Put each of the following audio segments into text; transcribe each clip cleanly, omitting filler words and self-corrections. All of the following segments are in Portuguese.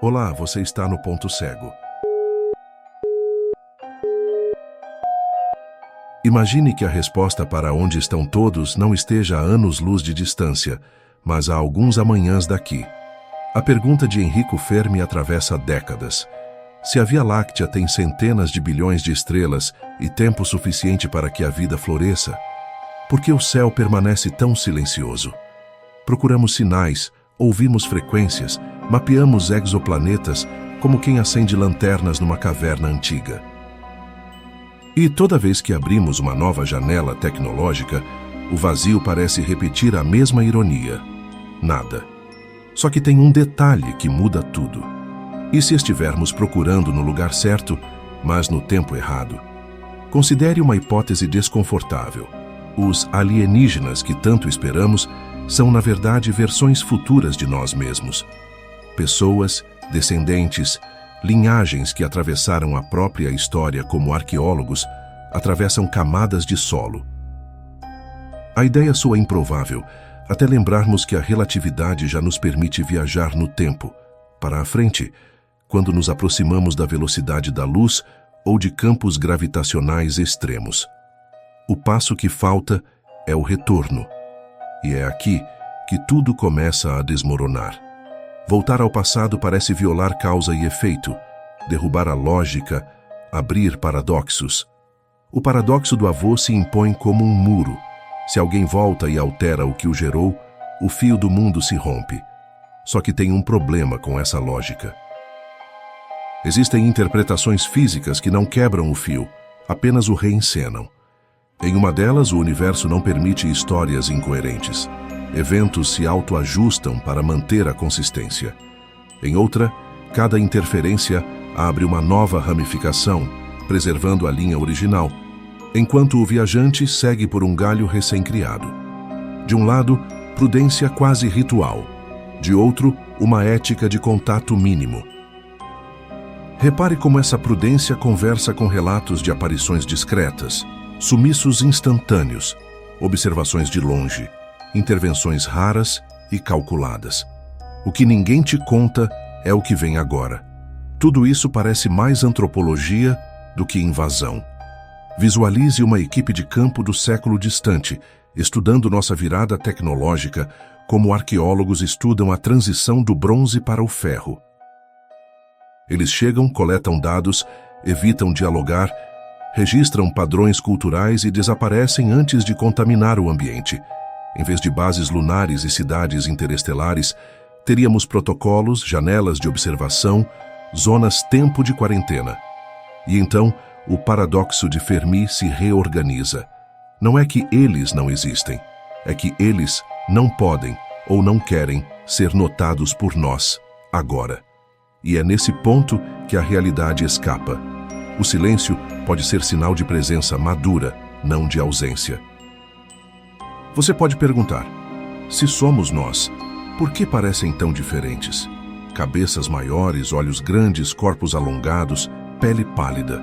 Olá, você está no ponto cego. Imagine que a resposta para onde estão todos não esteja a anos-luz de distância, mas a alguns amanhãs daqui. A pergunta de Enrico Fermi atravessa décadas. Se a Via Láctea tem centenas de bilhões de estrelas e tempo suficiente para que a vida floresça, por que o céu permanece tão silencioso? Procuramos sinais, ouvimos frequências, mapeamos exoplanetas como quem acende lanternas numa caverna antiga. E toda vez que abrimos uma nova janela tecnológica, o vazio parece repetir a mesma ironia. Nada. Só que tem um detalhe que muda tudo. E se estivermos procurando no lugar certo, mas no tempo errado? Considere uma hipótese desconfortável. Os alienígenas que tanto esperamos são, na verdade, versões futuras de nós mesmos. Pessoas, descendentes, linhagens que atravessaram a própria história como arqueólogos, atravessam camadas de solo. A ideia soa improvável, até lembrarmos que a relatividade já nos permite viajar no tempo, para a frente, quando nos aproximamos da velocidade da luz ou de campos gravitacionais extremos. O passo que falta é o retorno. E é aqui que tudo começa a desmoronar. Voltar ao passado parece violar causa e efeito, derrubar a lógica, abrir paradoxos. O paradoxo do avô se impõe como um muro. Se alguém volta e altera o que o gerou, o fio do mundo se rompe. Só que tem um problema com essa lógica. Existem interpretações físicas que não quebram o fio, apenas o reencenam. Em uma delas, o universo não permite histórias incoerentes. Eventos se autoajustam para manter a consistência. Em outra, cada interferência abre uma nova ramificação, preservando a linha original, enquanto o viajante segue por um galho recém-criado. De um lado, prudência quase ritual. De outro, uma ética de contato mínimo. Repare como essa prudência conversa com relatos de aparições discretas, sumiços instantâneos, observações de longe, intervenções raras e calculadas. O que ninguém te conta é o que vem agora. Tudo isso parece mais antropologia do que invasão. Visualize uma equipe de campo do século distante, estudando nossa virada tecnológica, como arqueólogos estudam a transição do bronze para o ferro. Eles chegam, coletam dados, evitam dialogar, registram padrões culturais e desaparecem antes de contaminar o ambiente. Em vez de bases lunares e cidades interestelares, teríamos protocolos, janelas de observação, zonas tempo de quarentena. E então, o paradoxo de Fermi se reorganiza. Não é que eles não existem, é que eles não podem ou não querem ser notados por nós, agora. E é nesse ponto que a realidade escapa. O silêncio pode ser sinal de presença madura, não de ausência. Você pode perguntar, se somos nós, por que parecem tão diferentes? Cabeças maiores, olhos grandes, corpos alongados, pele pálida.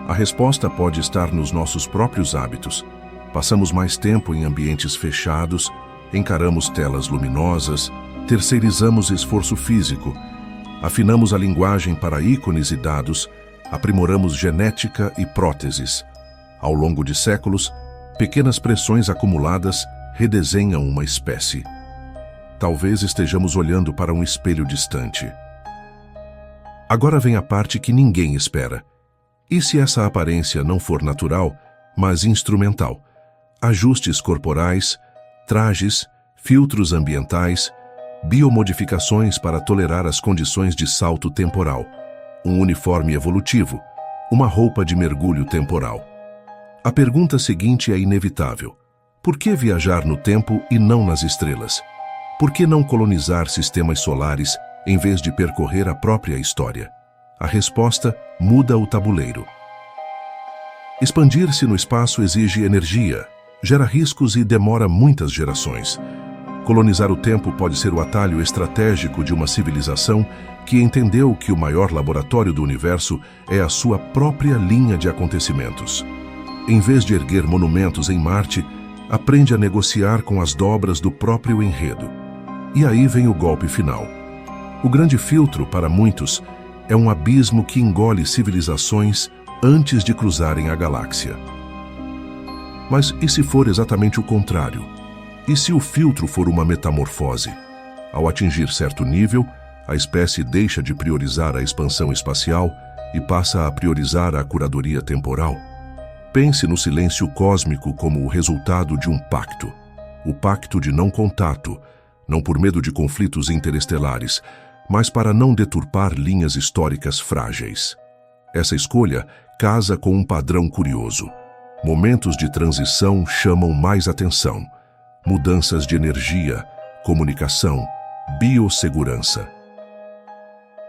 A resposta pode estar nos nossos próprios hábitos. Passamos mais tempo em ambientes fechados, encaramos telas luminosas, terceirizamos esforço físico, afinamos a linguagem para ícones e dados, aprimoramos genética e próteses. Ao longo de séculos, pequenas pressões acumuladas redesenham uma espécie. Talvez estejamos olhando para um espelho distante. Agora vem a parte que ninguém espera. E se essa aparência não for natural, mas instrumental? Ajustes corporais, trajes, filtros ambientais, biomodificações para tolerar as condições de salto temporal, um uniforme evolutivo, uma roupa de mergulho temporal. A pergunta seguinte é inevitável. Por que viajar no tempo e não nas estrelas? Por que não colonizar sistemas solares em vez de percorrer a própria história? A resposta muda o tabuleiro. Expandir-se no espaço exige energia, gera riscos e demora muitas gerações. Colonizar o tempo pode ser o atalho estratégico de uma civilização que entendeu que o maior laboratório do universo é a sua própria linha de acontecimentos. Em vez de erguer monumentos em Marte, aprende a negociar com as dobras do próprio enredo. E aí vem o golpe final. O grande filtro, para muitos, é um abismo que engole civilizações antes de cruzarem a galáxia. Mas e se for exatamente o contrário? E se o filtro for uma metamorfose? Ao atingir certo nível, a espécie deixa de priorizar a expansão espacial e passa a priorizar a curadoria temporal. Pense no silêncio cósmico como o resultado de um pacto. O pacto de não contato, não por medo de conflitos interestelares, mas para não deturpar linhas históricas frágeis. Essa escolha casa com um padrão curioso. Momentos de transição chamam mais atenção. Mudanças de energia, comunicação, biossegurança.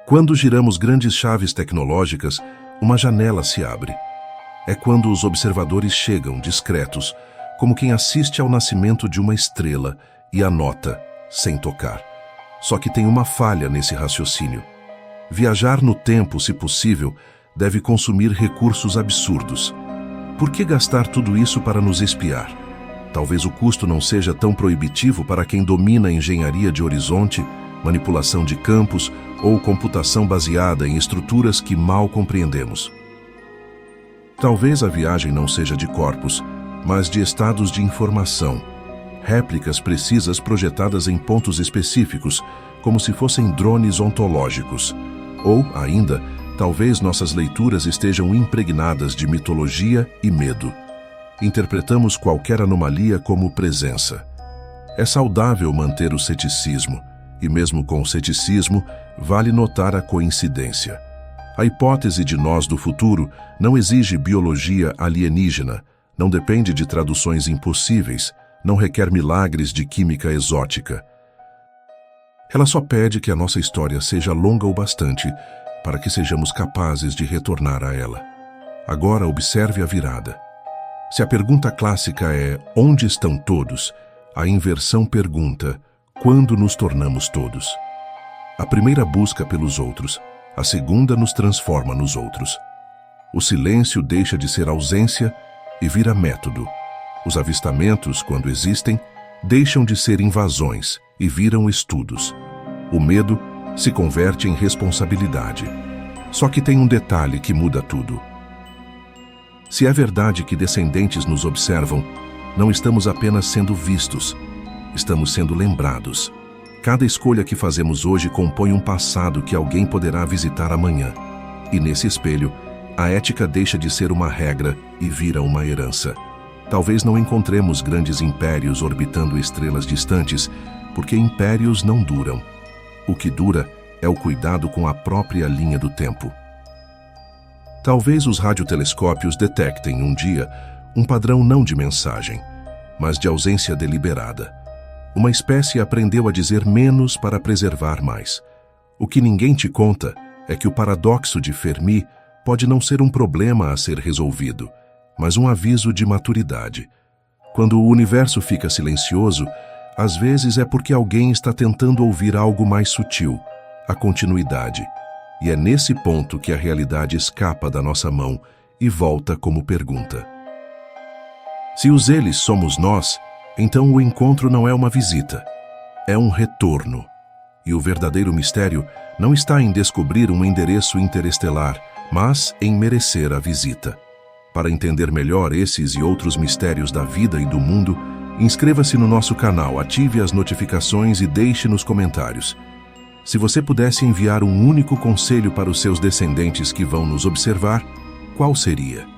Quando giramos grandes chaves tecnológicas, uma janela se abre. É quando os observadores chegam, discretos, como quem assiste ao nascimento de uma estrela e anota, sem tocar. Só que tem uma falha nesse raciocínio. Viajar no tempo, se possível, deve consumir recursos absurdos. Por que gastar tudo isso para nos espiar? Talvez o custo não seja tão proibitivo para quem domina a engenharia de horizonte, manipulação de campos ou computação baseada em estruturas que mal compreendemos. Talvez a viagem não seja de corpos, mas de estados de informação, réplicas precisas projetadas em pontos específicos, como se fossem drones ontológicos. Ou, ainda, talvez nossas leituras estejam impregnadas de mitologia e medo. Interpretamos qualquer anomalia como presença. É saudável manter o ceticismo, e mesmo com o ceticismo, vale notar a coincidência. A hipótese de nós do futuro não exige biologia alienígena, não depende de traduções impossíveis, não requer milagres de química exótica. Ela só pede que a nossa história seja longa o bastante para que sejamos capazes de retornar a ela. Agora observe a virada. Se a pergunta clássica é onde estão todos, a inversão pergunta quando nos tornamos todos. A primeira busca pelos outros, a segunda nos transforma nos outros. O silêncio deixa de ser ausência e vira método. Os avistamentos, quando existem, deixam de ser invasões e viram estudos. O medo se converte em responsabilidade. Só que tem um detalhe que muda tudo. Se é verdade que descendentes nos observam, não estamos apenas sendo vistos, estamos sendo lembrados. Cada escolha que fazemos hoje compõe um passado que alguém poderá visitar amanhã. E nesse espelho, a ética deixa de ser uma regra e vira uma herança. Talvez não encontremos grandes impérios orbitando estrelas distantes, porque impérios não duram. O que dura é o cuidado com a própria linha do tempo. Talvez os radiotelescópios detectem um dia um padrão não de mensagem, mas de ausência deliberada. Uma espécie aprendeu a dizer menos para preservar mais. O que ninguém te conta é que o paradoxo de Fermi pode não ser um problema a ser resolvido, mas um aviso de maturidade. Quando o universo fica silencioso, às vezes é porque alguém está tentando ouvir algo mais sutil, a continuidade. E é nesse ponto que a realidade escapa da nossa mão e volta como pergunta. Se os eles somos nós, então o encontro não é uma visita, é um retorno. E o verdadeiro mistério não está em descobrir um endereço interestelar, mas em merecer a visita. Para entender melhor esses e outros mistérios da vida e do mundo, inscreva-se no nosso canal, ative as notificações e deixe nos comentários. Se você pudesse enviar um único conselho para os seus descendentes que vão nos observar, qual seria?